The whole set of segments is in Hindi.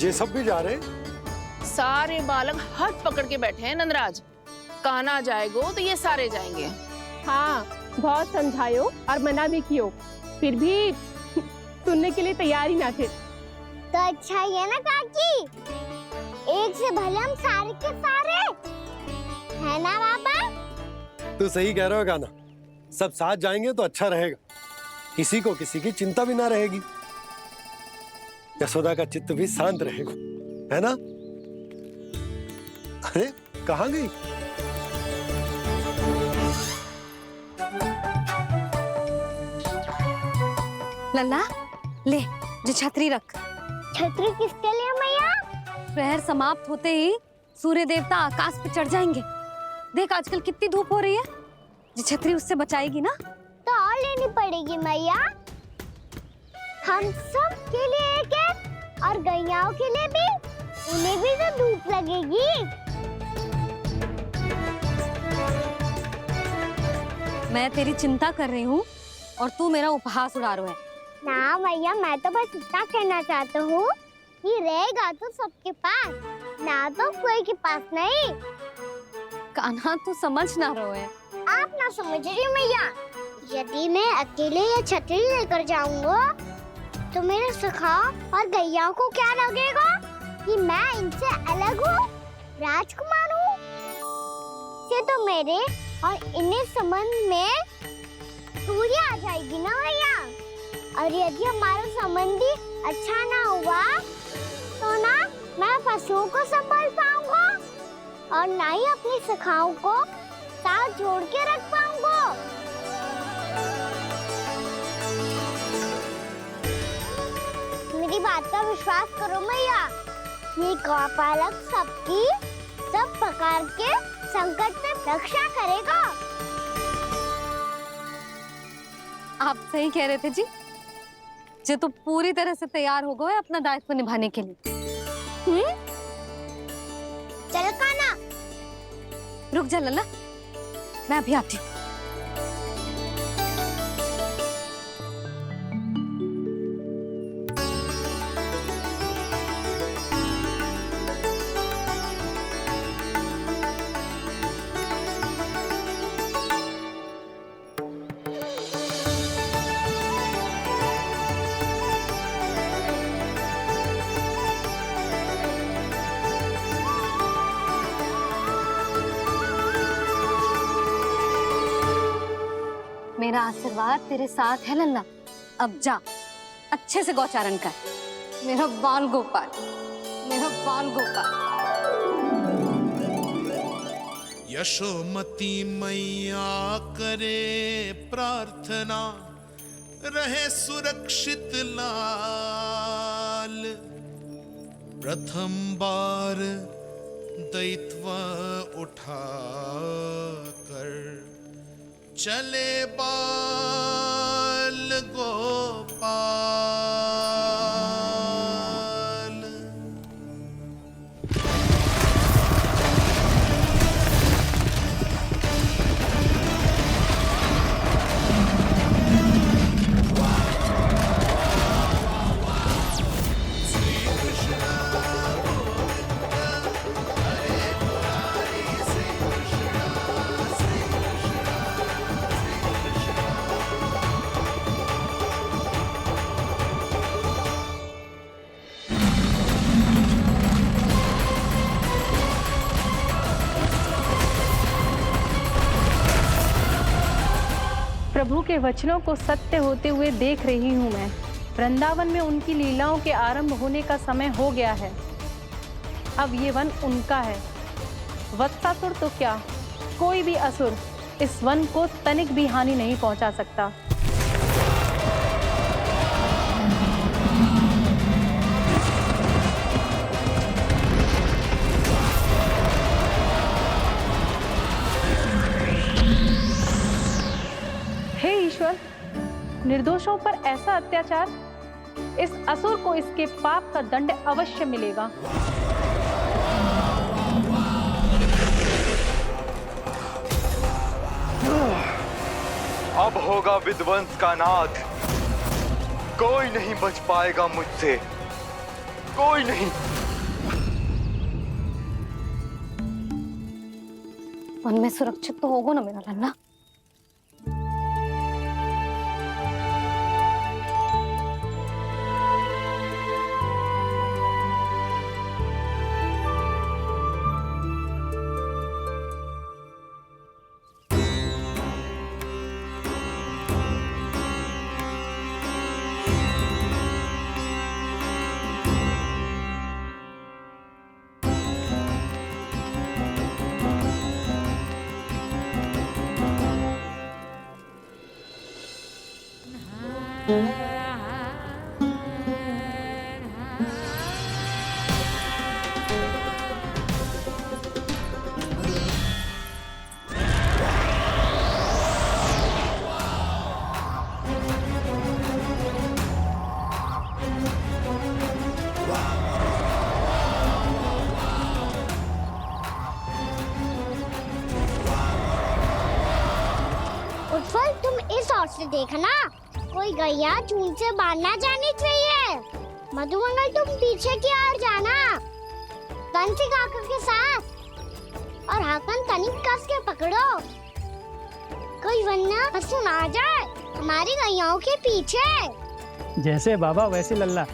ये सब भी जा रहे? सारे बालक हाथ पकड़ के बैठे हैं नंदराज। कान्हा जाएगो तो ये सारे जाएंगे। हाँ, बहुत समझायो और मना भी कियो, फिर भी सुनने के लिए तैयार ही ना थे। तो अच्छा ही है ना काकी, एक से भले हम सारे के सारे, है ना पापा? तू सही कह रहा हो कान्हा, सब साथ जाएंगे तो अच्छा रहेगा, किसी को किसी की चिंता भी ना रहेगी, यशोदा का चित्त भी शांत रहेगा, है ना? अरे कहाँ गई? लल्ला ले, जो छतरी रख। छतरी किसके लिए मैया? प्रहर समाप्त होते ही सूर्य देवता आकाश पे चढ़ जाएंगे। देख आजकल कितनी धूप हो रही है, जो छतरी उससे बचाएगी ना। तो और लेनी पड़ेगी मैया, हम सब के लिए एक एक, और गैयाओं के लिए भी, उन्हें भी तो धूप लगेगी। मैं तेरी चिंता कर रही हूँ और तू मेरा उपहास उड़ा रहा है। ना भैया, मैं तो बस इतना कहना चाहता हूँ कि रहेगा तो सबके पास, ना तो कोई के पास नहीं। कान्हा तू समझ ना रहो है। आप ना समझ रही मैया, यदि मैं अकेले ये छतरी लेकर जाऊंगा तो मेरे सखा और गैयाओं को क्या लगेगा कि मैं इनसे अलग हूँ, राजकुमार हूँ। से तो मेरे और इन्हें संबंध में दूरी आ जाएगी ना भैया। और यदि हमारा संबंध ही अच्छा ना हुआ तो ना मैं पशुओं को संभाल पाऊंगा और ना ही अपनी सखाओं को साथ जोड़ के रख पाऊंगा। मेरी बात का विश्वास करो मैया, ये गौपालक सबकी सब प्रकार के संकट से रक्षा करेगा। आप सही कह रहे थे जी, जो तो पूरी तरह से तैयार हो गए अपना दायित्व निभाने के लिए। चल कान्हा। रुक जा लल्ला, मैं अभी आती हूँ। मेरा आशीर्वाद तेरे साथ है लल्ला। अब जा, अच्छे से गौचारण कर। मेरा बाल गोपाल, मेरा बाल गोपाल। यशोमती मैया करे प्रार्थना, रहे सुरक्षित लाल। प्रथम बार दैत्व उठा कर चले बाल गोपाल। प्रभु के वचनों को सत्य होते हुए देख रही हूँ मैं। वृंदावन में उनकी लीलाओं के आरंभ होने का समय हो गया है। अब ये वन उनका है। वत्सासुर तो क्या, कोई भी असुर इस वन को तनिक भी हानि नहीं पहुंचा सकता। हे ईश्वर, निर्दोषों पर ऐसा अत्याचार, इस असुर को इसके पाप का दंड अवश्य मिलेगा। अब होगा विध्वंस का नाद। कोई नहीं बच पाएगा मुझसे, कोई नहीं। वन में सुरक्षित तो होगो ना मेरा लल्ला। उत्पल, तुम इस ओर से देखना, कोई गैया चून से बाहर ना जानी चाहिए। मधुमंगल, तुम पीछे की ओर जाना, कंसी काका के साथ, और हाकन तनिक कस के पकड़ो, कोई वरना पशु ना आ जाए हमारी गैयाओं के पीछे। जैसे बाबा वैसे लल्ला।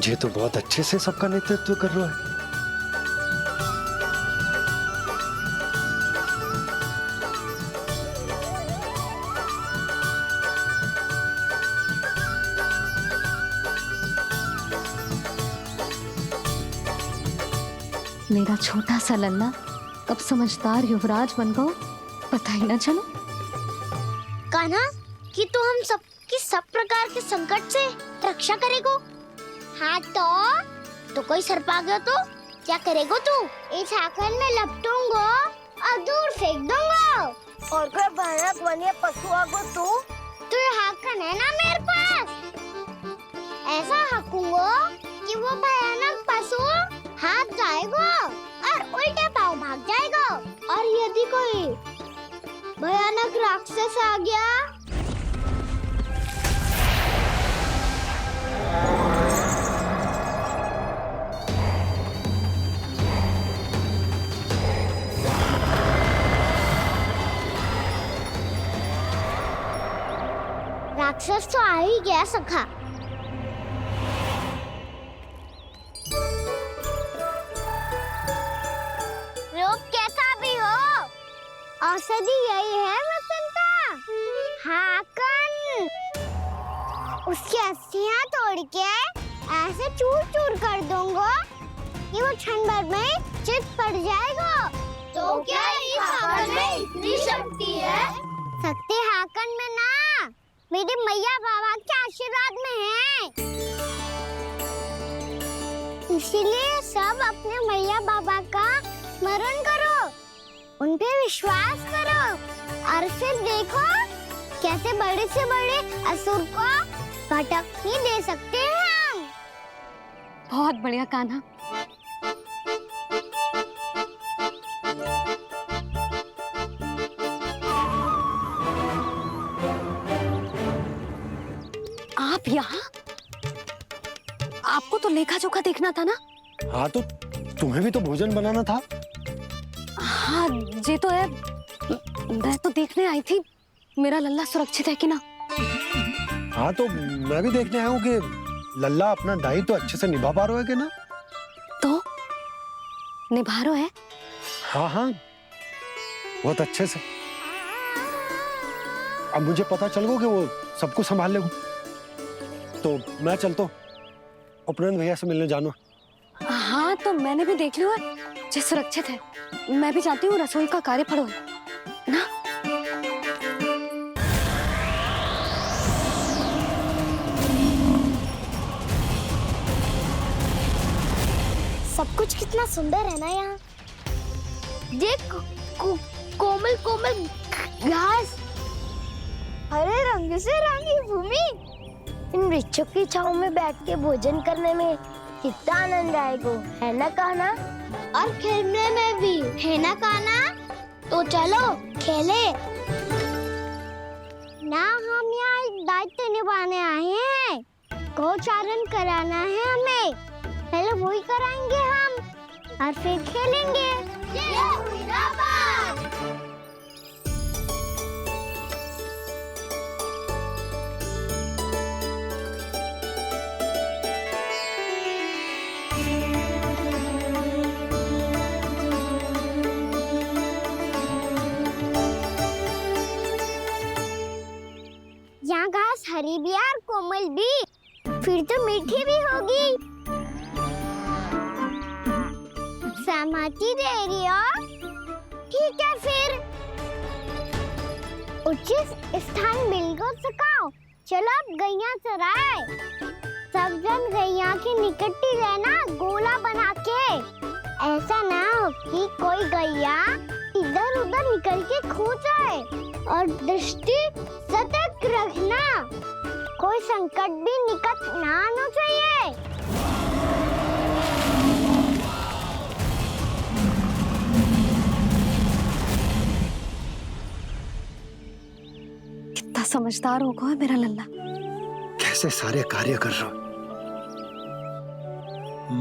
ये तो बहुत अच्छे से सबका नेतृत्व कर रहा है। मेरा छोटा सा लल्ला कब समझदार युवराज बन गो पता ही ना चलो। कान्हा, कि तू हम सबकी सब प्रकार के संकट से रक्षा करेगो। हाँ तो कोई सर्प आ गया तो क्या करेगो तू? इस हाकन में लपटूंगा और दूर फेंक दूंगा। और कोई भयानक वन्य पशु आगो तो ये हाकन है ना मेरे पास, ऐसा हाकूंगा कि वो भयानक पशु हाथ जाएगा और उल्टे पांव भाग जाएगा। और यदि कोई भयानक राक्षस आ गया राक्षस तो आ ही गया सखा। रोग कैसा भी हो, औषधि यही है वसंता। हाकन उसकी अस्थियां तोड़ के ऐसे चूर चूर कर दूंगा कि वो क्षण भर में चित पड़ जाएगा। तो क्या इस हाकन में इतनी शक्ति है? शक्ति हाकन में ना, मेरे मैया बाबा के आशीर्वाद में है। इसीलिए सब अपने मैया बाबा का स्मरण करो, उन पे विश्वास करो और फिर देखो कैसे बड़े से बड़े असुर को भटक ही दे सकते हैं हम। बहुत बढ़िया कान्हा। आप यहाँ? आपको तो लेखा जोखा देखना था ना? हाँ तो तुम्हें भी तो भोजन बनाना था। हाँ ये तो है, मैं तो देखने आई थी मेरा लल्ला सुरक्षित है कि ना। हाँ तो मैं भी देखने आया हूँ कि लल्ला अपना दायित्व तो अच्छे से निभा पा रहा है कि ना। तो निभा रहा है? हाँ हाँ बहुत अच्छे से। अब मुझे पता चल गया कि वो सबको संभाल लेगा, तो मैं चलता हूँ, उपनंद भैया से मिलने जाना। हाँ तो मैंने भी देख लिया जो सुरक्षित है। मैं भी चाहती हूँ रसोई का कार्य पड़ो ना। सब कुछ कितना सुंदर है ना यहाँ। देख कोमल कोमल घास, हरे रंग से रंगी भूमि। इन वृक्षों की छांव में बैठ के भोजन करने में कितना आनंद आएगा, है ना कान्हा? और खेलने में भी, है ना कान्हा? तो चलो खेले ना। हम यहाँ दायित्व निभाने आए हैं। गौचारण कराना है हमें। पहले वही कराएंगे हम और फिर खेलेंगे। यहाँ घास हरी भी और कोमल भी, फिर तो मीठी भी होगी। सहमति दे रही हो? ठीक है फिर उचित स्थान मिलकर सिखाओ। चलो अब गैया चराए। सब जन गैया के निकट ही रहना, गोला बना के। ऐसा ना हो कि कोई गैया इधर उधर निकल के खो जाए। और दृष्टि सतर्क रखना, कोई संकट भी निकट ना आना चाहिए। कितना समझदार होगा है मेरा लल्ला। कैसे सारे कार्य कर रहा,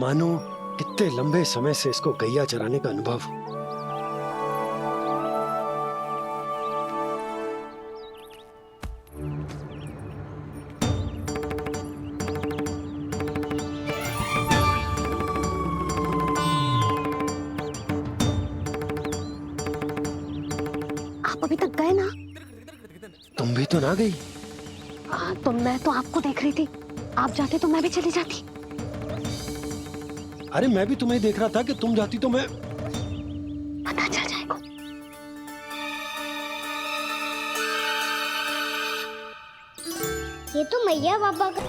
मानो कितने लंबे समय से इसको गैया चराने का अनुभव हो। आप अभी तक गए ना? तुम भी तो ना गई। तो मैं तो आपको देख रही थी। आप जाते तो मैं भी चली जाती। अरे मैं भी तुम्हें देख रहा था कि तुम जाती तो मैं। पता चल जाएगा। ये तो मैया बाबा का।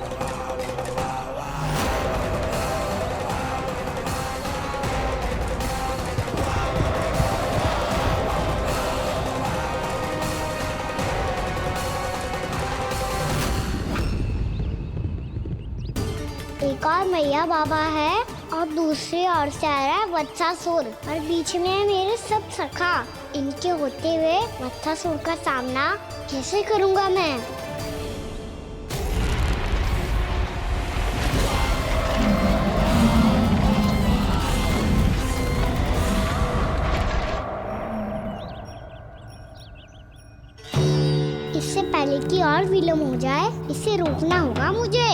एक और मैया बाबा है और दूसरी ओर से आ रहा है वत्सासुर और बीच में है मेरे सब सखा। इनके होते हुए वत्सासुर का सामना कैसे करूंगा मैं? इससे पहले कि और विलम्ब हो जाए, इसे रोकना होगा मुझे।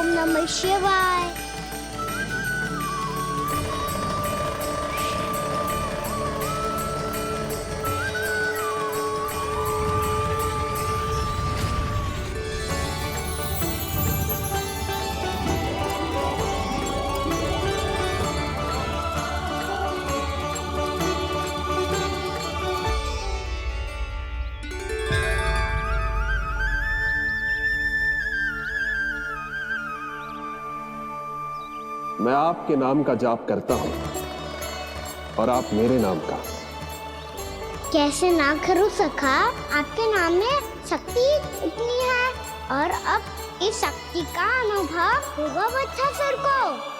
नमः शिवाय। मैं आपके नाम का जाप करता हूं और आप मेरे नाम का। कैसे ना करूं सखा, आपके नाम में शक्ति इतनी है और अब इस शक्ति का अनुभव होगा वत्सासुर को।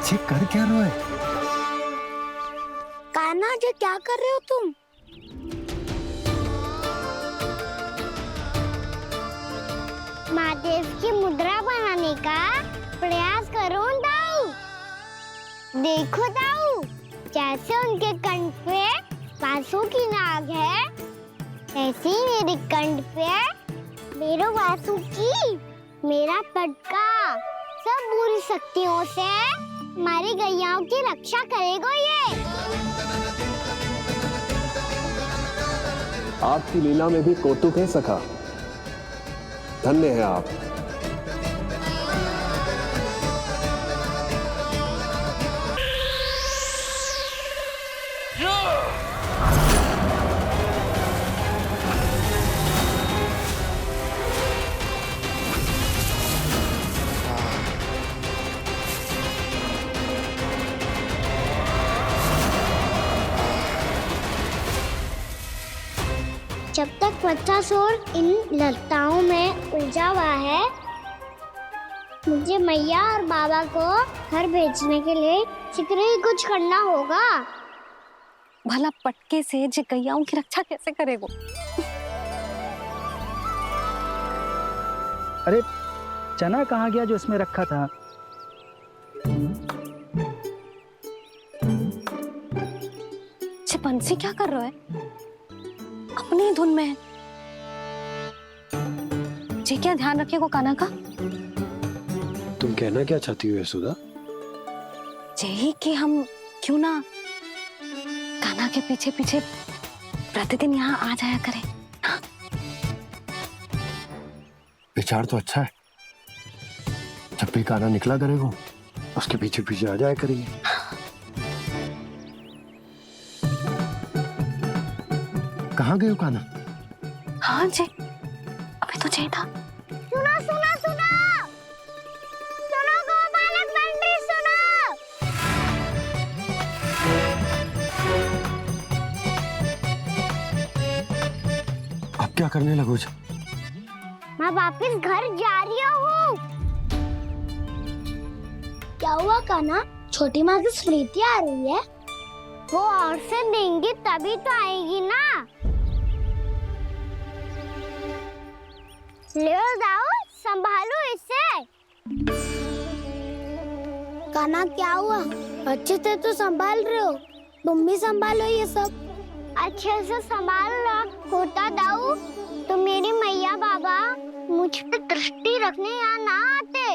बच्चे कर क्या रहे हो? कान्हा जी क्या कर रहे हो तुम? महादेव की मुद्रा बनाने का प्रयास करो दाऊ। देखो दाऊ, जैसे उनके कंठ पे बांसुरी की नाग है, ऐसे ही मेरे कंठ पे मेरो बांसुरी, मेरा पटका सब बुरी शक्तियों से हमारी गैयाओं की रक्षा करेगा ये। आपकी लीला में भी कौतुक है सखा। धन्य है आप। जब तक वत्सासुर इन लताओं में उलझा हुआ है, मुझे मैया और बाबा को घर भेजने के लिए शीघ्र ही कुछ करना होगा। भला पटके से जे गैयाओं की रक्षा कैसे करेगो? अरे चना कहाँ गया जो इसमें रखा था? बंसी क्या कर रहा है? अपनी धुन में है। जी क्या ध्यान रखिएगा कान्हा का। तुम कहना क्या चाहती हो यशोदा? यही कि हम क्यों ना कान्हा के पीछे पीछे प्रतिदिन यहाँ आ जाया करें। हाँ? विचार तो अच्छा है। जब भी कान्हा निकला करेगा, उसके पीछे पीछे आ जाया करेंगे। कहाँ गए हो कान्हा? हाँ जी, अभी तो चाहिए था। सुनो सुनो सुनो, सुनो गोपालक बंटी सुनो। अब क्या करने लगोगे? मैं वापस घर जा रही हूँ। क्या हुआ कान्हा? छोटी माँ की स्मृति आ रही है। वो और से देंगी तभी तो आएगी ना। ले जाओ, संभालो इसे। कान्हा क्या हुआ? अच्छे से तो संभाल रहे हो, तुम भी संभालो ये सब। अच्छे से संभालना होता दाऊ तो मेरी मैया बाबा मुझ पे दृष्टि रखने यहाँ ना आते।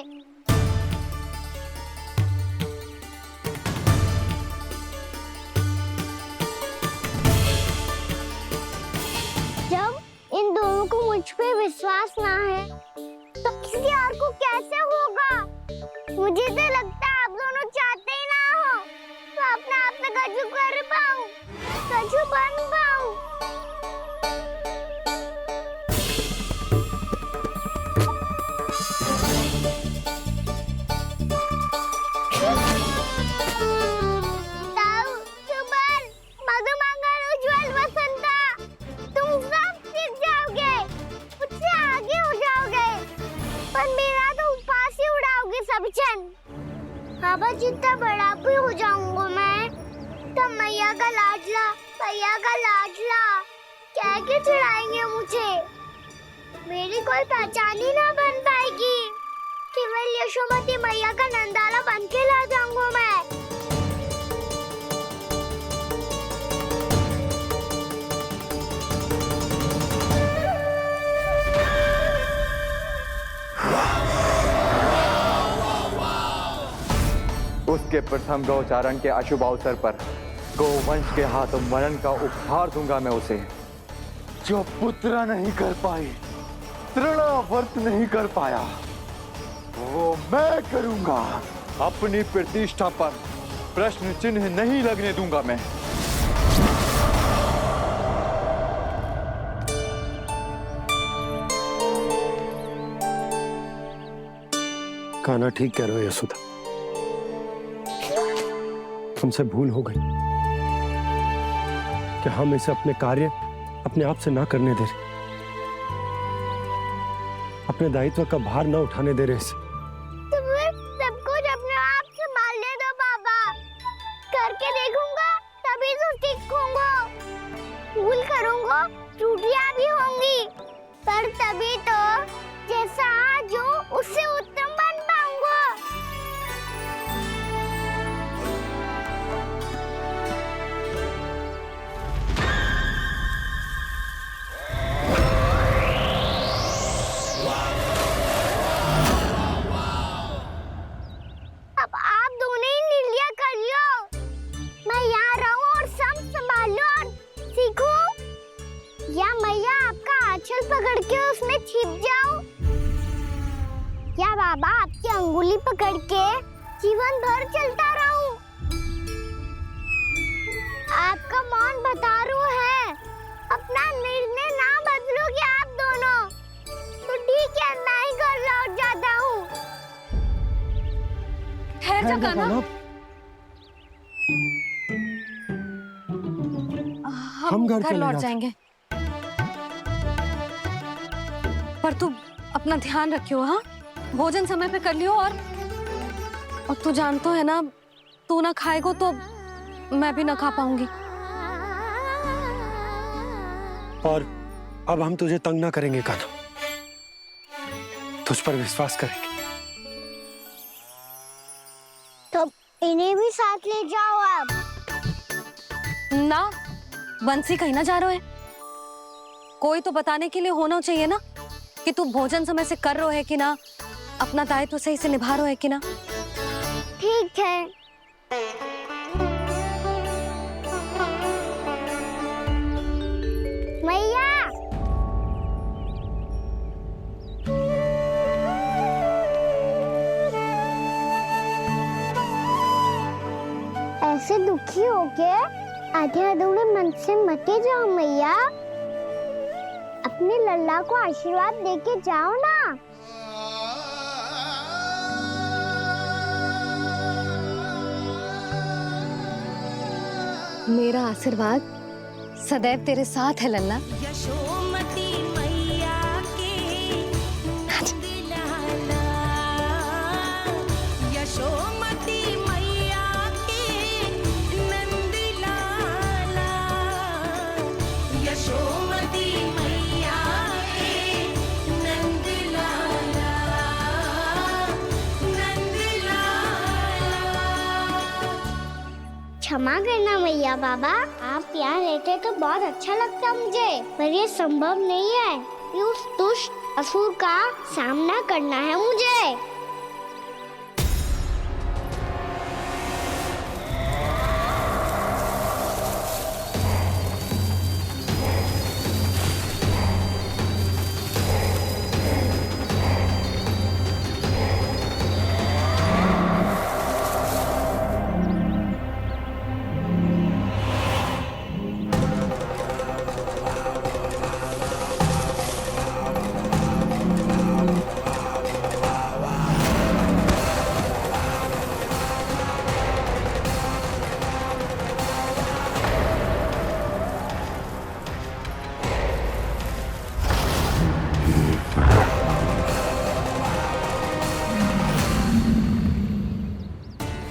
जब इन दोनों को मुझ पे विश्वास ना है तो किसी और को कैसे होगा? मुझे तो लगता है आप दोनों चाहते ही ना हो तो अपने आप से गजू कर पाऊं, गजू बन पाऊं। बाबा जितना बड़ा भी हो जाऊंगा मैं, तब मैया का लाडला, भैया का लाडला कह के चिढ़ाएंगे मुझे। मेरी कोई पहचान ही ना बन पाएगी। केवल यशोमती मैया का नंदाला बन के ला जाऊंगा मैं। उसके प्रथम गौचारण के अशुभ अवसर पर गोवंश के हाथों मरण का उपहार दूंगा मैं उसे। जो पुत्र नहीं कर पाई, तृणावर्त नहीं कर पाया, वो मैं करूंगा। अपनी प्रतिष्ठा पर प्रश्न चिन्ह नहीं लगने दूंगा मैं। कान्हा ठीक कह रहे हो यशोदा, हमसे भूल हो गई कि हम इसे अपने कार्य अपने आप से ना करने दे रहे, अपने दायित्व का भार ना उठाने दे रहे इसे। तो फिर सब कुछ अपने आप संभालने दो मशाल पकड़ के उसमें छिप जाऊं? या बाबा आपकी अंगुली पकड़ के जीवन भर चलता रहूं? आपका मौन बतारू है, अपना निर्णय ना बदलोगे आप दोनों तो ठीक है, मैं ही घर लौट जाता हूँ। ठहर जा कान्हा, हम घर लौट जाएंगे। पर तू अपना ध्यान रखियो, हाँ? भोजन समय पे कर लियो। और तू जानतो है ना, तू ना खाएगो तो मैं भी ना खा पाऊंगी। और अब हम तुझे तंग ना करेंगे कान्हा, तुझ पर विश्वास करेंगे। तो इन्हें भी साथ ले जाओ अब। ना, बंसी कहीं ना जा रहे है। कोई तो बताने के लिए होना चाहिए ना कि तू भोजन समय से कर रहा है कि ना, अपना दायित्व सही से निभा रहा है कि ना। ठीक है। मैया, ऐसे दुखी हो के आधे अधूरे मन से मत जाओ मैया, अपने लल्ला को आशीर्वाद देके जाओ ना। मेरा आशीर्वाद सदैव तेरे साथ है लल्ला। यशोमती मैया के नंद लाला, यशोमती मैया के नंद लाला, यशोमती मैया के नंद लाला, नंद लाला। क्षमा करना मैया बाबा, आप यहाँ रहते तो बहुत अच्छा लगता मुझे, पर ये संभव नहीं है। ये उस दुष्ट असुर का सामना करना है मुझे।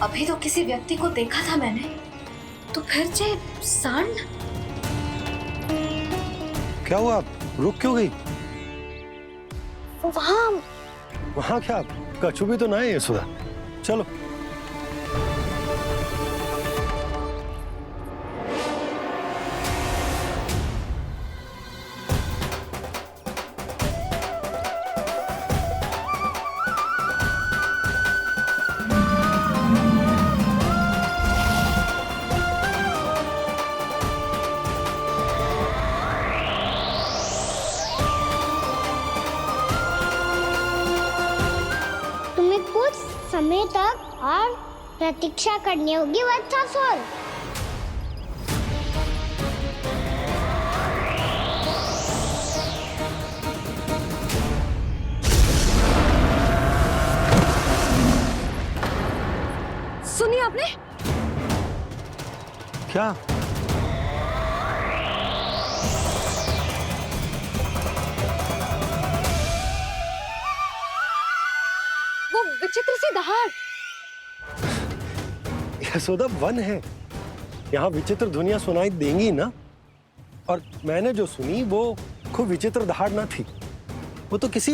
अभी तो किसी व्यक्ति को देखा था मैंने, तो फिर जे सांड। क्या हुआ, रुक क्यों गई? वहाँ क्या कछु भी तो ना है यशोदा, चलो। कुछ समय तक और प्रतीक्षा करनी होगी वत्सासुर। सुनिए आपने क्या? वो विचित्र सी दहाड़। यशोदा वन है, यहाँ विचित्र ध्वनियां सुनाई देंगी ना। और मैंने जो सुनी वो खूब विचित्र दहाड़ ना थी, वो तो किसी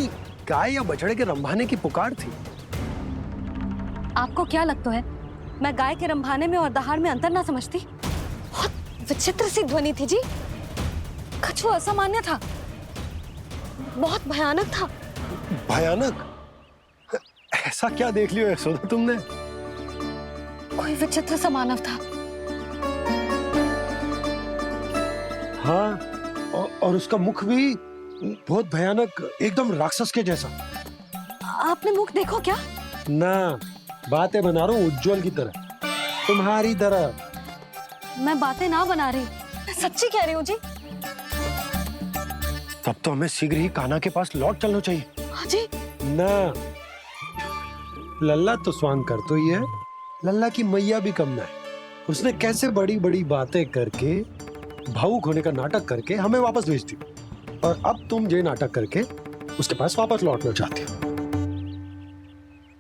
गाय या बछड़े के रंभाने की पुकार थी। आपको क्या लगता है मैं गाय के रंभाने में और दहाड़ में अंतर ना समझती? बहुत विचित्र सी ध्वनि थी जी, कुछ असामान्य था, बहुत भयानक था। भयानक? ऐसा क्या देख लियो यशोदा तुमने? कोई विचित्र सा मानव था। हाँ, और उसका मुख भी बहुत भयानक, एकदम राक्षस के जैसा। आपने मुख देखो क्या? ना, बातें बना रहा हूँ उज्जवल की तरह, तुम्हारी तरह। मैं बातें ना बना रही, मैं सच्ची कह रही हूँ जी। तब तो हमें शीघ्र ही कान्हा के पास लौट चलना चाहिए। हाँ जी। ना, लल्ला तो स्वांग कर तो ही है, लल्ला की मैया भी कम ना है। उसने कैसे बड़ी बड़ी बातें करके, भावुक होने का नाटक करके हमें वापस भेज दी, और अब तुम ये नाटक करके उसके पास वापस लौटना चाहती हो।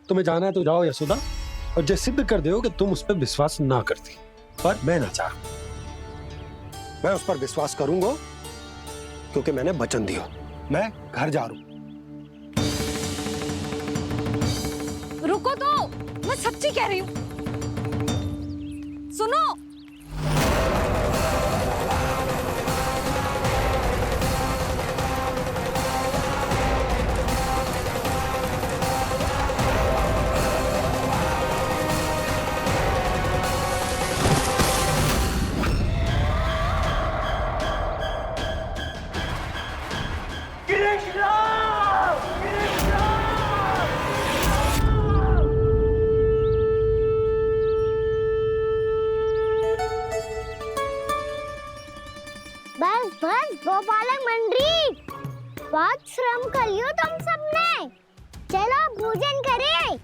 तुम्हें जाना है तो जाओ यशोदा, और जो सिद्ध कर दो कि तुम उस पर विश्वास ना करती। पर मैं ना चाह, मैं उस पर विश्वास करूंगा क्योंकि मैंने वचन दिया। मैं घर जा रहा हूं। रुको तो, मैं सच्ची कह रही हूँ। सुनो, बस बस गोपालक मंडली, बहुत श्रम कर लियो तुम सबने। चलो भोजन करें।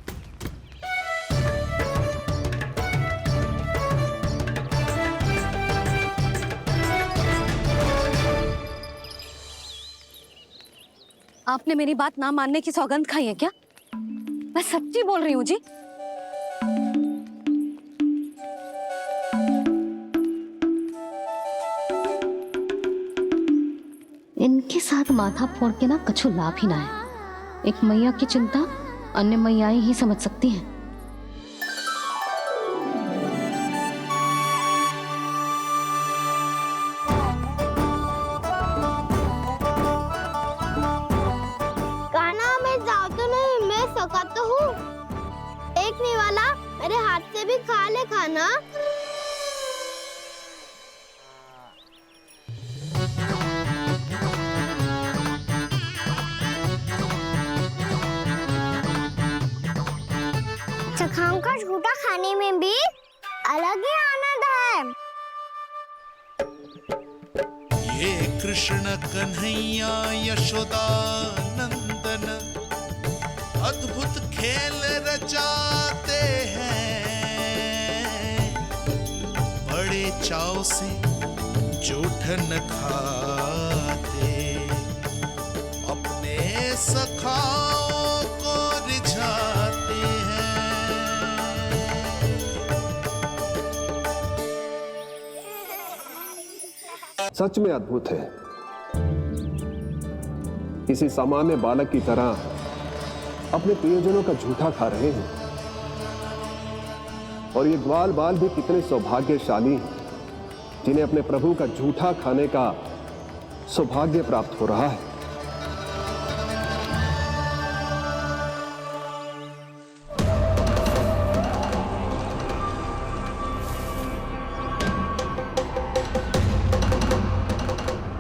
आपने मेरी बात ना मानने की सौगंध खाई है क्या? मैं सच्ची बोल रही हूँ जी। इनके साथ माथा फोड़ के ना कछु लाभ ही ना है। एक मैया की चिंता अन्य मैयाएं ही समझ सकती हैं। कान्हा मैं जाओ तो नहीं, मैं सका तो हूँ। एक नहीं वाला मेरे हाथ से भी खा ले खाना। चखाओं का झूठा खाने में भी अलग ही आनंद है। ये कृष्ण कन्हैया यशोदा नंदन अद्भुत खेल रचाते हैं, बड़े चाव से जूठन खाते, अपने सखाओं को रिझाते हैं। सच में अद्भुत है। किसी सामान्य बालक की तरह अपने प्रियजनों का झूठा खा रहे हैं, और ये ग्वाल बाल भी कितने सौभाग्यशाली हैं जिन्हें अपने प्रभु का झूठा खाने का सौभाग्य प्राप्त हो रहा है।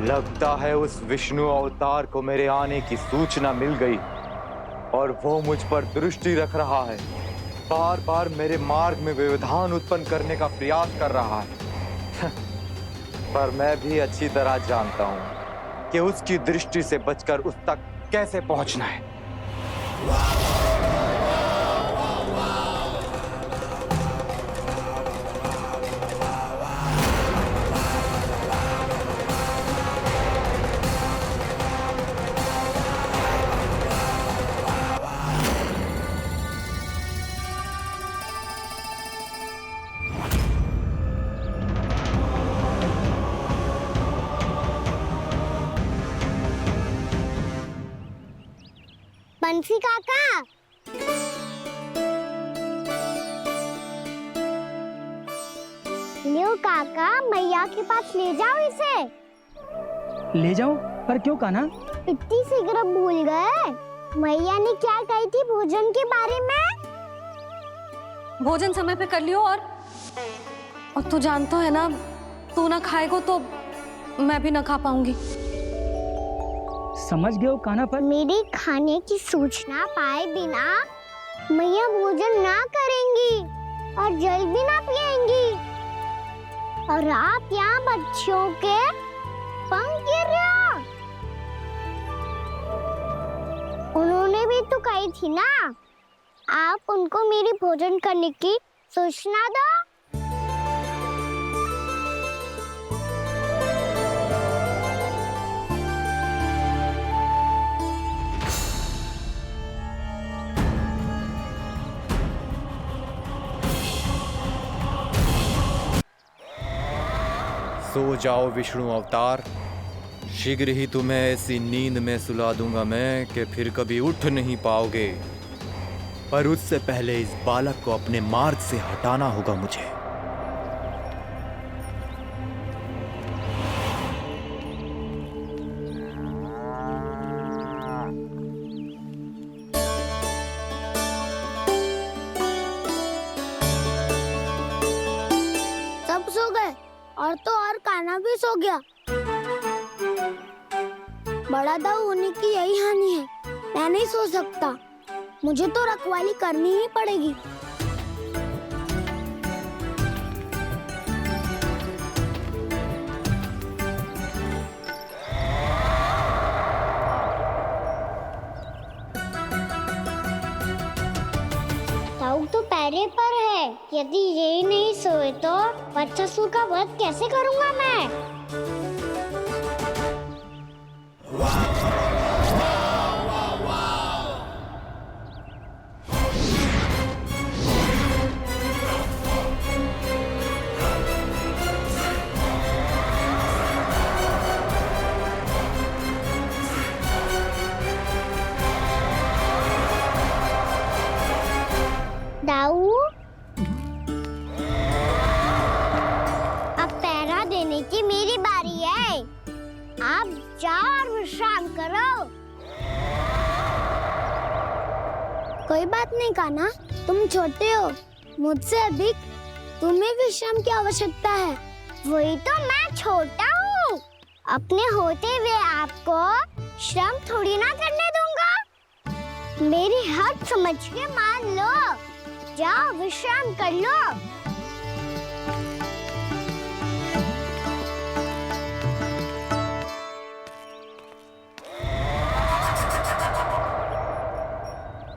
लगता है उस विष्णु अवतार को मेरे आने की सूचना मिल गई और वो मुझ पर दृष्टि रख रहा है। बार बार मेरे मार्ग में व्यवधान उत्पन्न करने का प्रयास कर रहा है। पर मैं भी अच्छी तरह जानता हूं कि उसकी दृष्टि से बचकर उस तक कैसे पहुंचना है। बंसी काका, लियो काका, मैया के पास ले जाओ इसे। ले जाओ? पर क्यों कान्हा? इतनी शीघ्र भूल गए? मैया ने क्या कही थी भोजन के बारे में? भोजन समय पे कर लियो, और तू जानता है ना, तू ना खाएगा तो मैं भी ना खा पाऊंगी। समझ गए हो कान्हा पर? मेरी खाने की सूचना पाए बिना मैया भोजन ना करेंगी और जल भी ना पिएंगी। और आप यहाँ बच्चों के पंख गिर रहे हो। उन्होंने भी तो कही थी ना, आप उनको मेरी भोजन करने की सूचना दो। सो जाओ विष्णु अवतार, शीघ्र ही तुम्हें ऐसी नींद में सुला दूंगा मैं कि फिर कभी उठ नहीं पाओगे। पर उससे पहले इस बालक को अपने मार्ग से हटाना होगा मुझे। सब सो गए और तो और कान्हा भी सो गया। बड़ा दाऊ होने की यही हानि है। मैं नहीं सो सकता, मुझे तो रखवाली करनी ही पड़ेगी। दाऊ तो पैरे पर है। यदि ये नहीं सोए तो बच्चासुर का वध कैसे करूंगा मैं? दाऊ, अब पहरा देने की मेरी बारी है। आप जाओ और विश्राम करो। कोई बात नहीं कान्हा, तुम छोटे हो, मुझसे अधिक तुम्हें विश्राम की आवश्यकता है। वही तो मैं छोटा हूँ, अपने होते हुए आपको श्रम थोड़ी ना करने दूंगा। मेरी हद समझ के मान लो। जाओ विश्राम कर लो।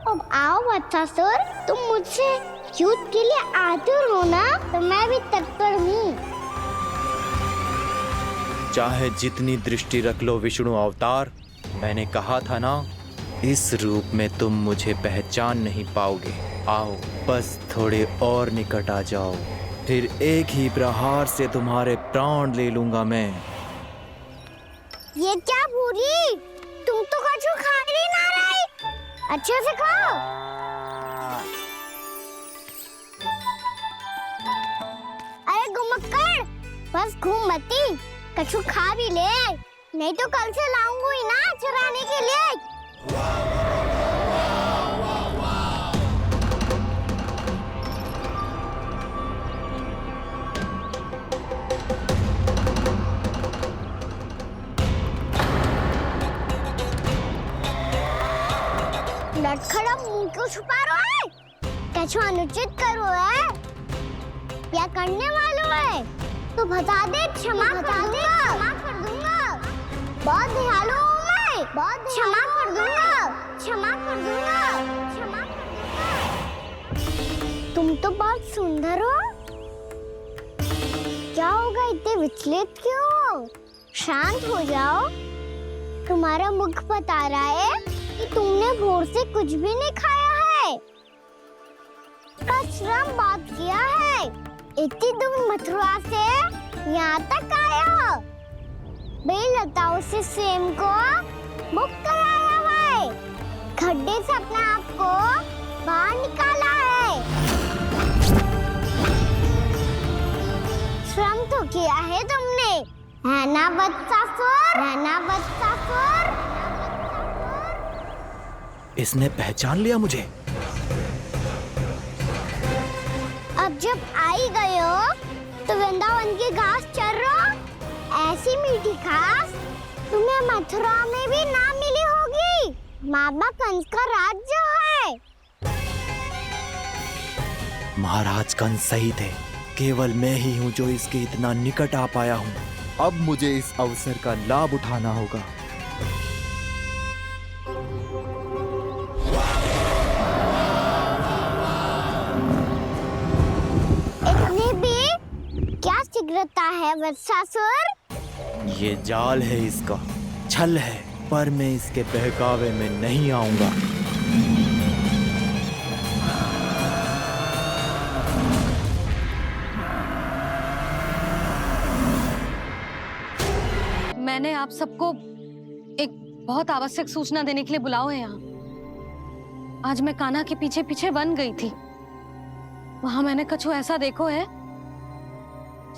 अब आओ बच्चासुर, तुम मुझसे युद्ध के लिए आतुर हो ना, तो मैं भी तत्पर हूँ। चाहे जितनी दृष्टि रख लो विष्णु अवतार, मैंने कहा था ना, इस रूप में तुम मुझे पहचान नहीं पाओगे। आओ बस थोड़े और निकट आ जाओ, फिर एक ही प्रहार से तुम्हारे प्राण ले लूंगा मैं। ये क्या भूरी, तुम तो कछु खा ही ना रही। अच्छे से खाओ। अरे घुमक्कड़, बस घूम मती, कछु खा भी ले, नहीं तो कल से लाऊंगी ही ना चुराने के लिए। लटखड़ा मुंह क्यों छुपा रहा है? कछु अनुचित करो है या करने वालों है तो बता दे, क्षमा कर दूंगा। बहुत दयालु हूँ मैं, बहुत क्षमा कर दूंगा। तुम तो बहुत सुंदर हो। क्या होगा, इतने विचलित क्यों हो? शांत हो जाओ। तुम्हारा मुख बता रहा है कि तुमने भोर से कुछ भी नहीं खाया है, बस श्रम बहुत किया है। इतनी दूर मथुरा से यहाँ तक आए हो, बेलताओं से स्वयं को मुक्त कराया है, खड्डे से अपने आप को बाहर निकाला है। श्रम तो किया है तुमने, है ना बच्चासुर? इसने पहचान लिया मुझे। अब जब आई गए हो तो वृंदावन की घास चर रहो। ऐसी मीठी घास तुम्हें मथुरा में भी ना मामा कंस का राज्य है। महाराज कंस सही थे, केवल मैं ही हूँ जो इसके इतना निकट आ पाया हूँ। अब मुझे इस अवसर का लाभ उठाना होगा। इतनी भी क्या शीघ्रता है वत्सासुर? ये जाल है इसका, छल है, पर मैं इसके बहकावे में नहीं आऊंगा। मैंने आप सबको एक बहुत आवश्यक सूचना देने के लिए बुलाओ है यहाँ। आज मैं कान्हा के पीछे पीछे वन गई थी। वहां मैंने कछु ऐसा देखो है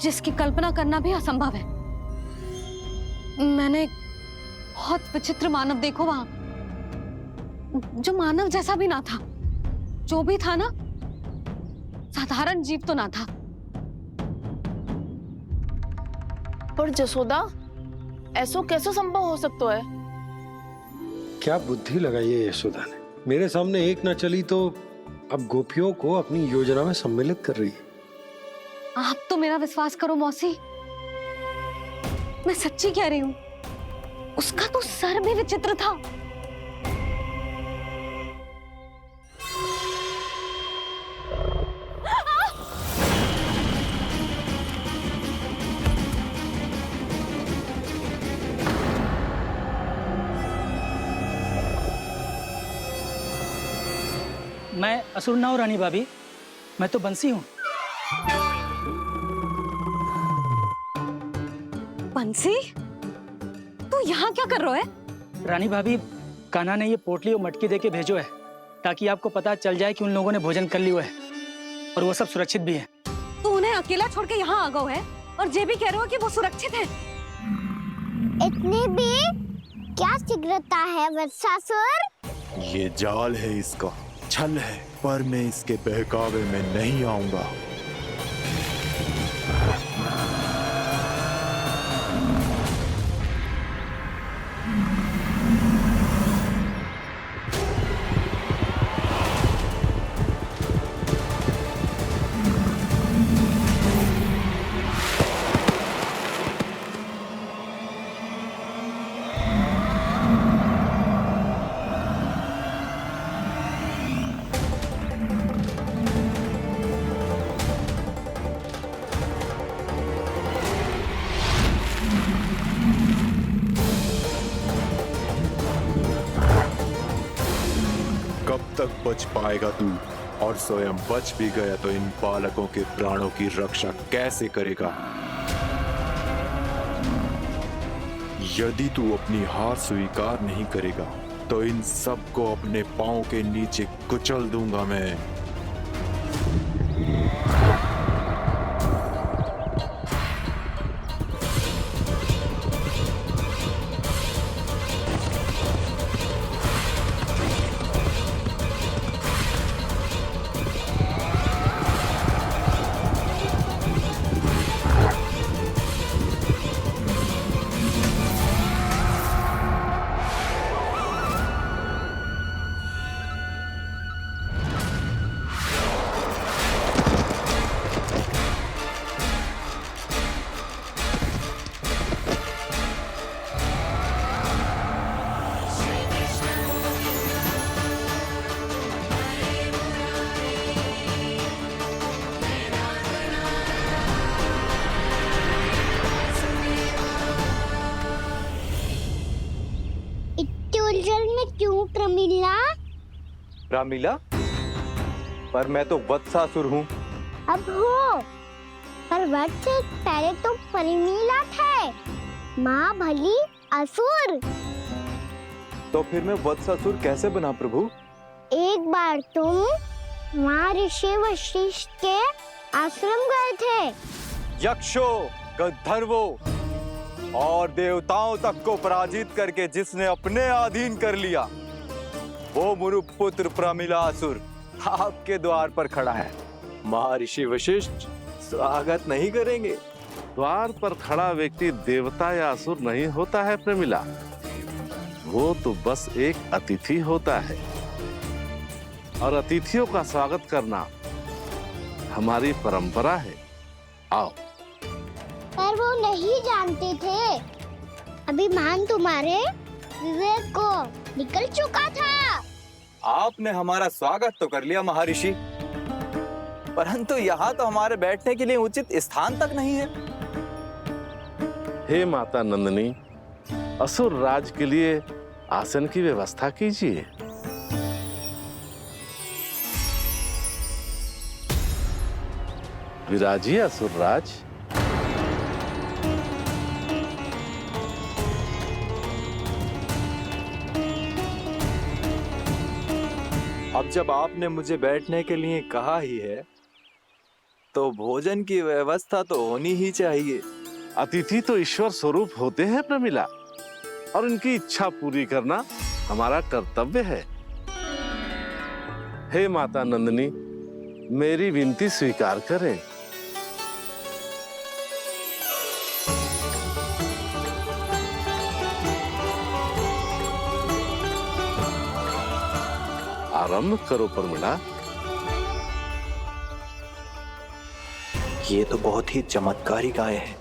जिसकी कल्पना करना भी असंभव है। मैंने बहुत विचित्र मानव देखो वहां, जो मानव जैसा भी ना था। जो भी था ना, साधारण जीव तो ना था। पर जसोदा, ऐसो कैसे संभव हो सकता है? क्या बुद्धि लगाई है यशोदा ने। मेरे सामने एक ना चली तो अब गोपियों को अपनी योजना में सम्मिलित कर रही है। आप तो मेरा विश्वास करो मौसी, मैं सच्ची कह रही हूँ। उसका तो सर भी विचित्र था। मैं असुर ना हूँ रानी भाभी, मैं तो बंसी हूँ। बंसी, तू यहाँ क्या कर रहा है? रानी भाभी, कान्हा ने ये पोटली और मटकी देके भेजो है ताकि आपको पता चल जाए कि उन लोगों ने भोजन कर लिया है और वो सब सुरक्षित भी है। तू उन्हें अकेला छोड़ के यहाँ आ गए है और ये भी कह रहे हो कि वो सुरक्षित है। इतनी भी क्या शीघ्रता है वत्सासुर? ये जाल है इसका, छल है, पर मैं इसके बहकावे में नहीं आऊंगा। कब तक बच पाएगा तू? और स्वयं बच भी गया तो इन बालकों के प्राणों की रक्षा कैसे करेगा? यदि तू अपनी हार स्वीकार नहीं करेगा तो इन सबको अपने पांव के नीचे कुचल दूंगा मैं। उलझन में क्यों प्रमिला? रामीला, पर मैं तो वत्सासुर हूँ। अब हो, पर वत्स से पहले तो प्रमिला थे। माँ भली असुर। तो फिर मैं वत्सासुर कैसे बना प्रभु? एक बार तुम माँ ऋषि वशिष्ठ के आश्रम गए थे। यक्षों, गंधर्वों और देवताओं तक को पराजित करके जिसने अपने अधीन कर लिया, वो मुरुपुत्र प्रमिलासुर आपके द्वार पर खड़ा है। महर्षि वशिष्ठ स्वागत नहीं करेंगे। द्वार पर खड़ा व्यक्ति देवता या असुर नहीं होता है प्रमिला। वो तो बस एक अतिथि होता है और अतिथियों का स्वागत करना हमारी परंपरा है। आओ। पर वो नहीं जानते थे, अभिमान तुम्हारे विवेक को निकल चुका था। आपने हमारा स्वागत तो कर लिया महर्षि, परंतु यहाँ तो हमारे बैठने के लिए उचित स्थान तक नहीं है। हे माता नंदिनी, असुर राज के लिए आसन की व्यवस्था कीजिए। विराजिए असुर राज। अब जब आपने मुझे बैठने के लिए कहा ही है, तो भोजन की व्यवस्था तो होनी ही चाहिए। अतिथि तो ईश्वर स्वरूप होते हैं प्रमिला, और उनकी इच्छा पूरी करना हमारा कर्तव्य है। हे माता नंदिनी, मेरी विनती स्वीकार करें। आरंभ करो प्रमिला। ये तो बहुत ही चमत्कारी गाय है,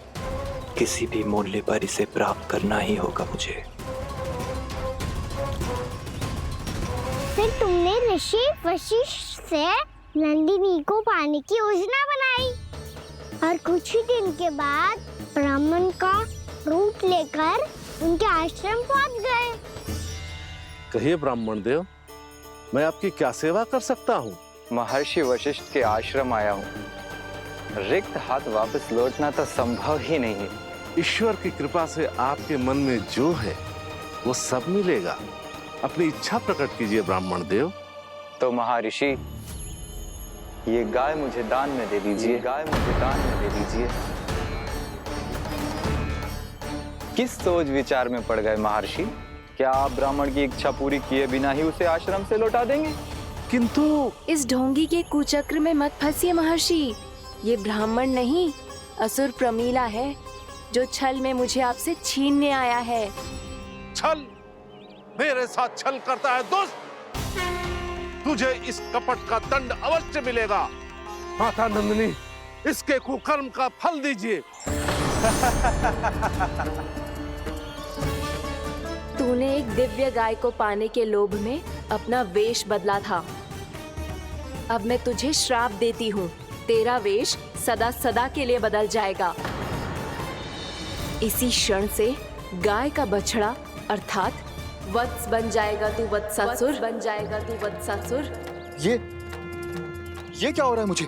किसी भी मूल्य पर इसे प्राप्त करना ही होगा मुझे। फिर तुमने ऋषि वशिष्ठ से नंदिनी को पाने की योजना बनाई और कुछ ही दिन के बाद ब्राह्मण का रूप लेकर उनके आश्रम पहुंच गए। कहिए ब्राह्मण देव, मैं आपकी क्या सेवा कर सकता हूँ? महर्षि वशिष्ठ के आश्रम आया हूँ। रिक्त हाथ वापस लौटना तो संभव ही नहीं है। ईश्वर की कृपा से आपके मन में जो है वो सब मिलेगा। अपनी इच्छा प्रकट कीजिए ब्राह्मण देव। तो महर्षि, ये गाय मुझे दान में दे दीजिए। गाय मुझे दान में दे दीजिए। किस सोच विचार में पड़ गए महर्षि? क्या आप ब्राह्मण की इच्छा पूरी किए बिना ही उसे आश्रम से लौटा देंगे? किंतु इस ढोंगी के कुचक्र में मत फंसिए महर्षि। ये ब्राह्मण नहीं, असुर प्रमीला है, जो छल में मुझे आपसे छीनने आया है। छल? मेरे साथ छल करता है दुष्ट? तुझे इस कपट का दंड अवश्य मिलेगा। माता नंदिनी, इसके कुकर्म का फल दीजिए। तूने एक दिव्य गाय को पाने के लोभ में अपना वेश बदला था। अब मैं तुझे श्राप देती हूँ, तेरा वेश सदा सदा के लिए बदल जाएगा। इसी क्षण से गाय का बछड़ा अर्थात वत्स बन जाएगा तू वत्सासुर। बन जाएगा तू वत्सासुर। ये क्या हो रहा है मुझे?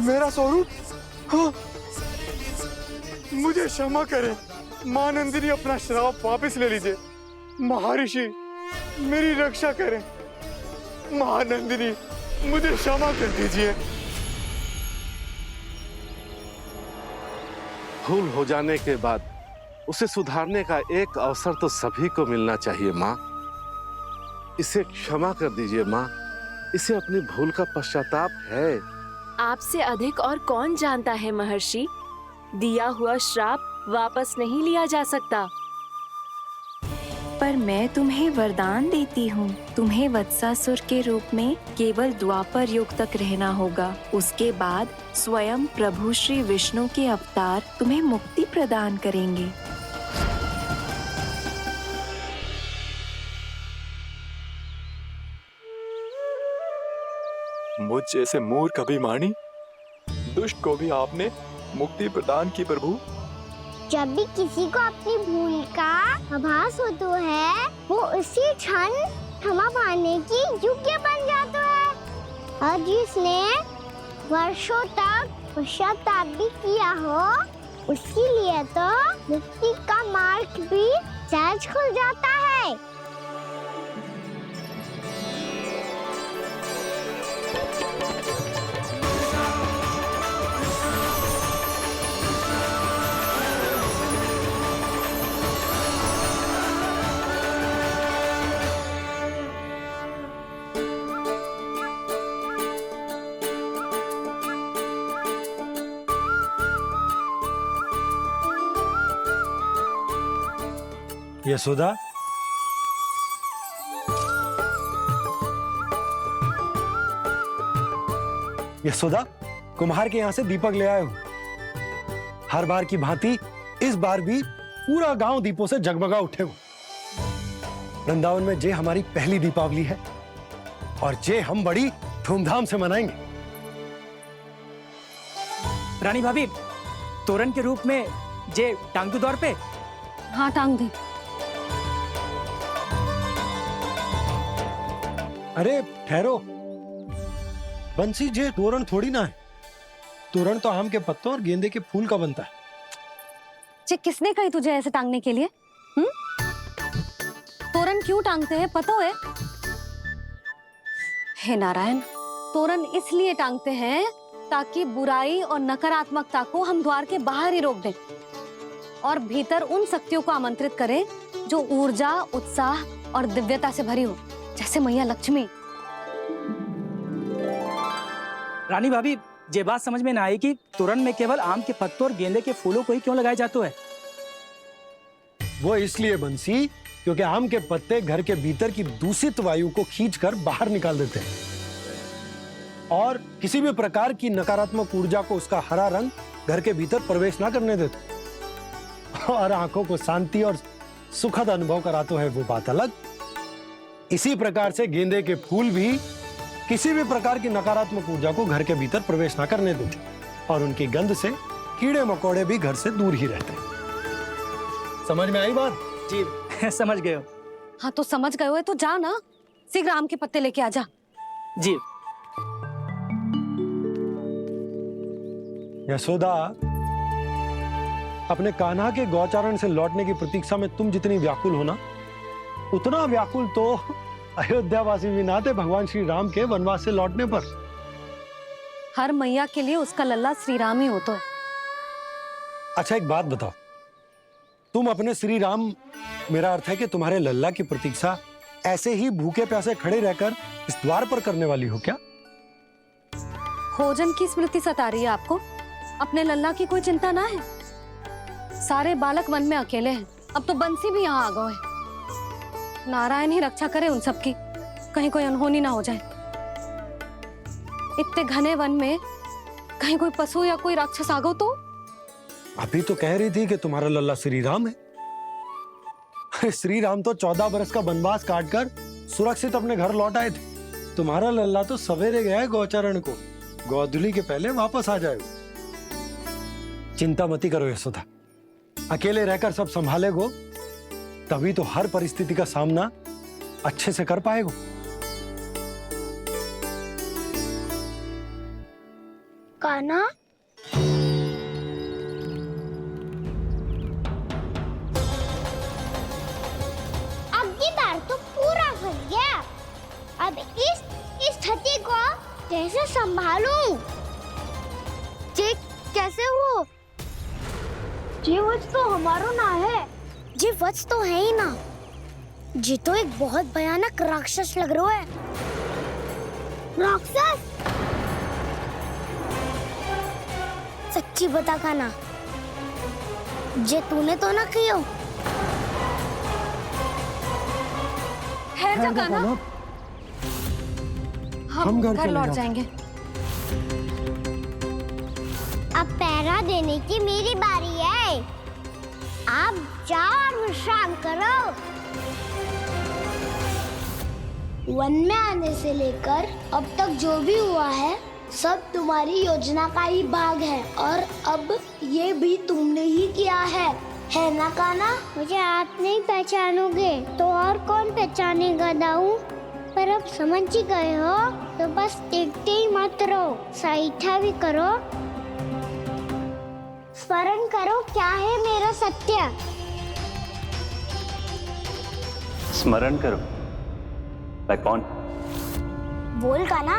मेरा स्वरूप? हाँ। मुझे क्षमा करें मां नंदिनी, अपना श्राप वापस ले लीजिए। महर्षि, मेरी रक्षा करें। महानंदिनी, मुझे क्षमा कर दीजिए। भूल हो जाने के बाद उसे सुधारने का एक अवसर तो सभी को मिलना चाहिए माँ। इसे क्षमा कर दीजिए माँ, इसे अपनी भूल का पश्चाताप है। आपसे अधिक और कौन जानता है महर्षि, दिया हुआ श्राप वापस नहीं लिया जा सकता। पर मैं तुम्हें वरदान देती हूँ, तुम्हें वत्सासुर के रूप में केवल द्वापर युग तक रहना होगा। उसके बाद स्वयं प्रभु श्री विष्णु के अवतार तुम्हें मुक्ति प्रदान करेंगे। मुझ जैसे मूर्ख अभिमानी दुष्ट को भी आपने मुक्ति प्रदान की प्रभु। जब भी किसी को अपनी भूल का आभास होता है, वो उसी क्षण क्षमा पाने की योग्य बन जाता है। और जिसने वर्षों तक पश्चाताप भी किया हो, उसके लिए तो मुक्ति का मार्ग भी सहज खुल जाता है। यशोदा, यशोदा, कुम्हार के यहां से दीपक ले आए हूं। हर बार की भांति इस बार भी पूरा गांव दीपों से जगमगा उठे हो। वृंदावन में जे हमारी पहली दीपावली है और जे हम बड़ी धूमधाम से मनाएंगे। रानी भाभी, तोरण के रूप में जे टांग दो द्वार पे। हाँ, टांग दी। अरे ठहरो, बंसी, जे तोरण थोड़ी ना है। तोरण तो आम के पत्तों और गेंदे के फूल का बनता है। जे किसने कही तुझे ऐसे टांगने के लिए? तोरण क्यों टांगते हैं पता है? हे नारायण, तोरण इसलिए टांगते हैं ताकि बुराई और नकारात्मकता को हम द्वार के बाहर ही रोक दें और भीतर उन शक्तियों को आमंत्रित करें जो ऊर्जा, उत्साह और दिव्यता से भरी हो, जैसे मैया लक्ष्मी। रानी भाभी, ये बात समझ में ना आई कि तोरण में केवल आम के पत्तों और गेंदे के फूलों को ही क्यों लगाया जाता है? वो इसलिए बंसी, क्योंकि आम के पत्ते घर के भीतर की दूषित वायु को खींचकर बाहर निकाल देते हैं और किसी भी प्रकार की नकारात्मक ऊर्जा को उसका हरा रंग घर के भीतर प्रवेश ना करने देते और आंखों को शांति और सुखद अनुभव कराते है, वो बात अलग। इसी प्रकार से गेंदे के फूल भी किसी भी प्रकार की नकारात्मक ऊर्जा को घर के भीतर प्रवेश ना करने देते और उनकी गंध से कीड़े मकोड़े भी घर से दूर ही रहते हैं। समझ में आई बात? जी, समझ गए हो। हाँ, तो समझ गए हो तो जा ना, शीघ्र आम के पत्ते लेके आ जा। जी। यशोदा, अपने कान्हा के गौचारण से लौटने की प्रतीक्षा में तुम जितनी व्याकुल हो ना, उतना व्याकुल तो अयोध्यावासी भी ना थे भगवान श्री राम के वनवास से लौटने पर। हर मैया के लिए उसका लल्ला श्री राम ही होता है। अच्छा, एक बात बताओ, तुम अपने श्री राम, मेरा अर्थ है कि तुम्हारे लल्ला की प्रतीक्षा ऐसे ही भूखे प्यासे खड़े रहकर इस द्वार पर करने वाली हो क्या? भोजन की स्मृति सता रही है आपको? अपने लल्ला की कोई चिंता ना है। सारे बालक वन में अकेले हैं, अब तो बंसी भी यहाँ आ गए हैं। नारायण ही रक्षा करे उन सबकी, कहीं कोई अनहोनी ना हो जाए। इतने घने वन में कहीं कोई पशु या कोई राक्षस आ गो तो? अभी तो कह रही थी कि तुम्हारा लल्ला श्री राम है। श्री राम तो 14 बरस का वनवास काटकर सुरक्षित अपने घर लौट आए थे। तुम्हारा लल्ला तो सवेरे गया है गौचरण को, गोधूली के पहले वापस आ जाएगा। चिंता मती करो यशोदा, अकेले रहकर सब संभालेगो तभी तो हर परिस्थिति का सामना अच्छे से कर पाएगो। कान्हा, अब की बार तो पूरा फंस गया। अब इस स्थिति को कैसे संभालूं? ये कैसे हो? ये वच तो हमारो ना है। ये वच तो है ही ना। ये तो एक बहुत भयानक राक्षस लग रहा है। राक्षस? सच्ची बता कान्हा, जे तूने तो ना कियो? ठहर जा कान्हा, हम घर लौट जाएंगे। अब पहरा देने की मेरी बारी है। आप जाओ और विश्राम करो। वन में आने से लेकर अब तक जो भी हुआ है सब तुम्हारी योजना का ही भाग है और अब ये भी तुमने ही किया है ना कान्हा? मुझे आप नहीं पहचानोगे तो और कौन पहचानेगा दाऊ? पर अब समझ ही गए हो तो बस देखते ही मत रहो, सईठा भी करो, स्मरण करो क्या है मेरा सत्य। स्मरण करो? मैं कौन? बोल कान्हा,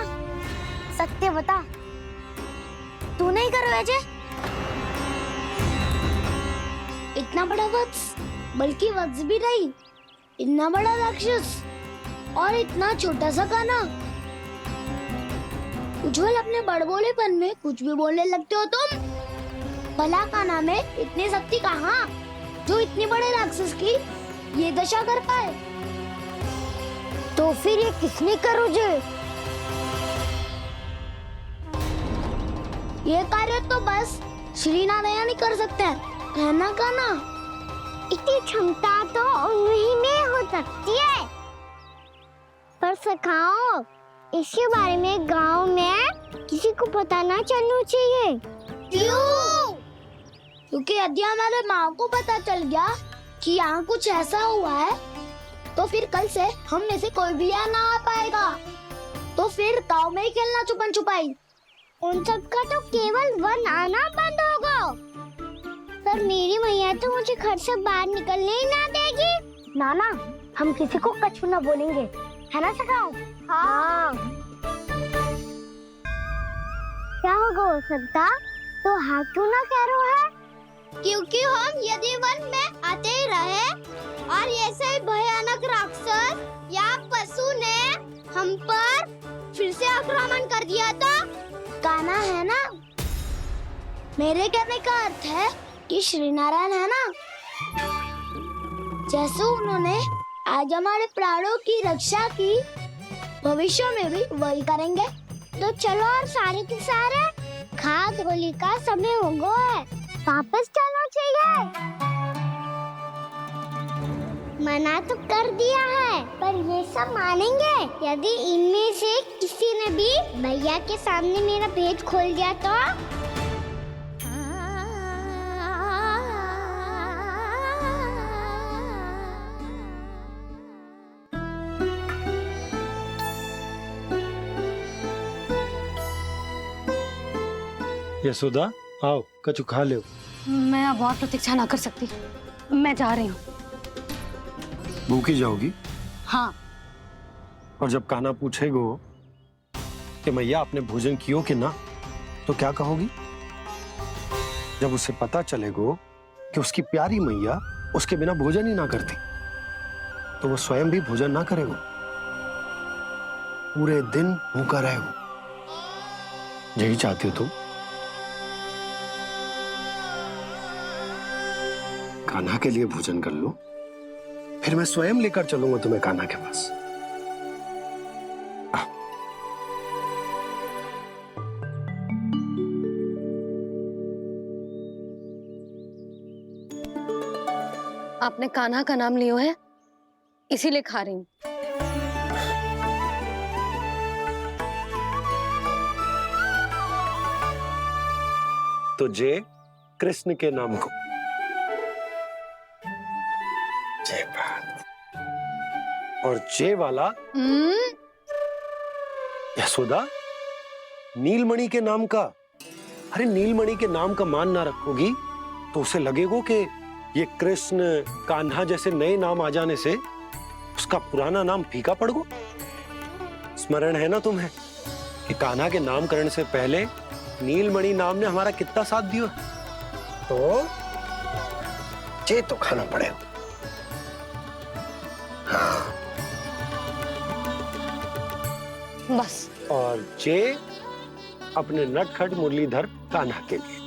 सत्य बता। तू नहीं करो अजय? इतना बड़ा वत्स, बल्कि वत्स भी नहीं, इतना बड़ा राक्षस और इतना छोटा सा कान्हा। उज्जवल, अपने बड़बोलेपन में कुछ भी बोलने लगते हो तुम। भला कान्हा में इतनी शक्ति कहाँ जो इतने बड़े राक्षस की ये दशा कर पाए, तो फिर ये किसने करो जे? ये कार्य तो बस श्री नारायण ही कर सकते हैं, है ना कान्हा? इतनी क्षमता तो उन्हीं में हो सकती है, पर सखाओ इसके बारे में गांव में किसी को पता ना चलना चाहिए। क्यों? क्योंकि यदि हमारे माँ को पता चल गया कि यहाँ कुछ ऐसा हुआ है, तो फिर कल से हम में से कोई भी यहाँ ना आ पाएगा। तो फिर गांव में ही खेलना छुपन छुपाई। उन सबका तो केवल वन आना बंद होगा, पर मेरी मैया तो मुझे घर से बाहर निकलने ही ना देगी। नाना, हम किसी को कछु ना बोलेंगे, है ना सखाओ? हाँ। क्या होगा हो सकता? तो हाँ क्यों ना कह रहे है? क्योंकि हम यदि वन में आते ही रहे और ऐसे भयानक राक्षस या पशु ने हम पर फिर से आक्रमण कर दिया तो कान्हा, है ना? मेरे कहने का अर्थ है कि श्री नारायण है ना, जैसे उन्होंने आज हमारे प्राणों की रक्षा की, भविष्य में भी वही करेंगे। तो चलो और सारे के सारे खाद होली का समय हो गया है, वापस चलना चाहिए। मना तो कर दिया है, पर ये सब मानेंगे यदि इनमें से किसी ने भी भैया के सामने मेरा पेट खोल दिया तो? यशोदा, आओ कछु खा लो। मैं अब और प्रतीक्षा ना कर सकती, मैं जा रही हूँ। भूखी जाओगी? हाँ। और जब कान्हा पूछेगो कि मैया आपने भोजन कियो कि ना, तो क्या कहोगी? जब उसे पता चलेगो कि उसकी प्यारी मैया उसके बिना भोजन ही ना करती, तो वो स्वयं भी भोजन ना करेगो, पूरे दिन भूखा रहेगो। यही चाहती हो तुम? कान्हा के लिए भोजन कर लो, फिर मैं स्वयं लेकर चलूंगा तुम्हें कान्हा के पास। आपने कान्हा का नाम लियो है, इसीलिए खा रही हूँ। तो जय कृष्ण के नाम को। जय बात। और जय वाला यशोदा, नीलमणि के नाम का। अरे नीलमणि के नाम का मान ना रखोगी तो उसे लगेगा कि ये कृष्ण कान्हा जैसे नए नाम आ जाने से उसका पुराना नाम फीका पड़ गो। स्मरण है ना तुम्हें कि कान्हा के नामकरण से पहले नीलमणि नाम ने हमारा कितना साथ दिया? तो जे तो खाना पड़ेगा। हाँ। बस। और जे अपने नटखट मुरलीधर कान्हा के लिए।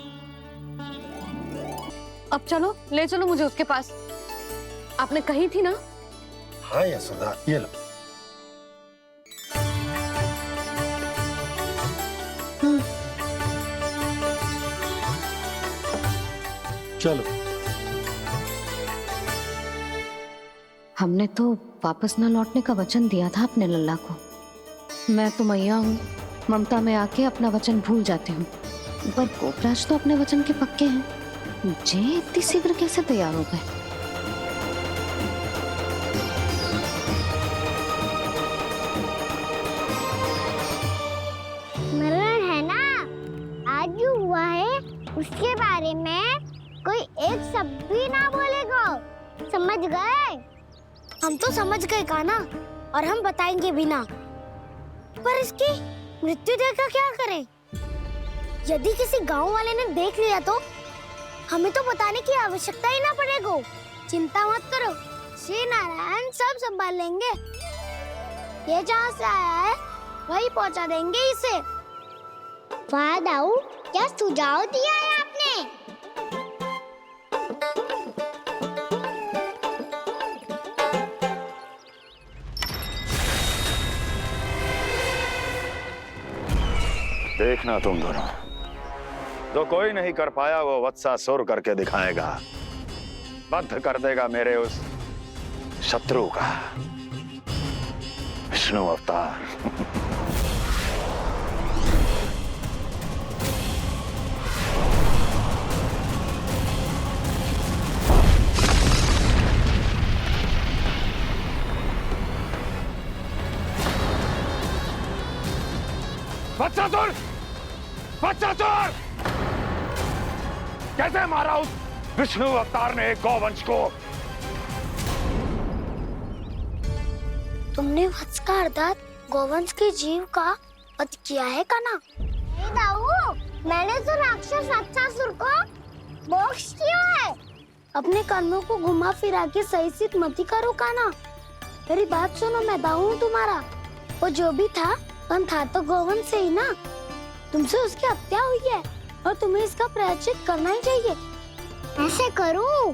अब चलो, ले चलो मुझे उसके पास। आपने कही थी ना? हाँ यशोदा, ये लो। चलो। हमने तो वापस न लौटने का वचन दिया था अपने लल्ला को। मैं तो मैया हूँ, ममता में आके अपना वचन भूल जाती हूँ, पर गोपराज तो अपने वचन के पक्के हैं। जे इतनी शीघ्र कैसे तैयार हो गए? मरण है ना, आज जो हुआ है उसके बारे में कोई एक शब्द भी ना बोलेगा। समझ गए? हम तो समझ गए कान्हा, और हम बताएंगे भी ना। पर इसकी मृत्यु देखकर क्या करें? यदि किसी गांव वाले ने देख लिया तो हमें तो बताने की आवश्यकता ही ना पड़ेगा। चिंता मत करो, श्री नारायण सब संभाल लेंगे। ये जहाँ से आया है वही पहुँचा देंगे इसे। वाह दाऊ, क्या सुझाव दिया है आपने? देखना तुम दोनों, जो कोई नहीं कर पाया वो वत्सासुर करके दिखाएगा, बद्ध कर देगा मेरे उस शत्रु का विष्णु अवतार। वत्सासुर! वत्सासुर! कैसे मारा उस विष्णु अवतार ने गौवंश को? तुमने वत्स का अर्थात गौवंश के जीव का वध किया है कान्हा? नहीं दाऊ, मैंने तो राक्षस वत्सासुर को मोक्ष किया है। अपने कर्मों को घुमा फिरा के सही सिद्ध मत करो कान्हा। मेरी बात सुनो, मैं दाऊ हूँ तुम्हारा। वो जो भी था था तो गौवंश से ही ना। तुमसे उसकी हत्या हुई है और तुम्हें इसका प्रायश्चित करना ही चाहिए। ऐसे करूं